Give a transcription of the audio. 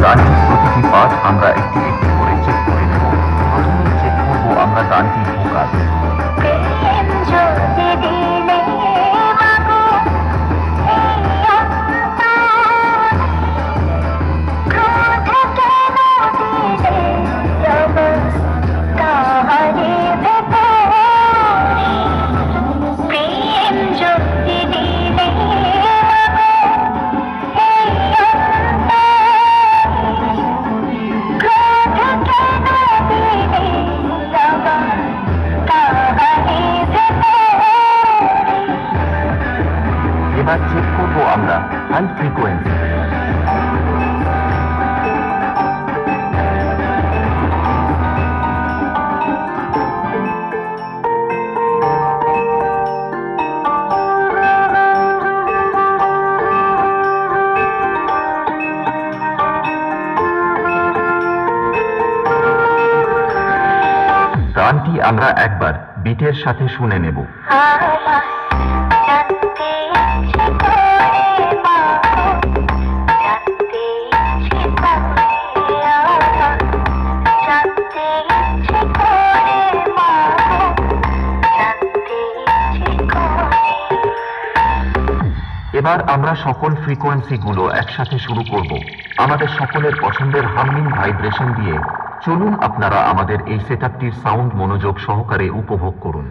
গানটির প্রতিটি পাঠ আমরা একটি একটি করে চেক করে নেব। প্রথমে চেক করব আমরা গানটির ভোকাল। এবার চেক করব আমরা হাই ফ্রিকোয়েন্সি। গানটি আমরা একবার বিটের সাথে শুনে নেব। এবার আমরা সকল ফ্রিকোয়েন্সি গুলো একসাথে শুরু করব আমাদের সকলের পছন্দের হামিং ভাইব্রেশন দিয়ে। চলুন আপনারা আমাদের এই সেটআপটির সাউন্ড মনোযোগ সহকারে উপভোগ করুন।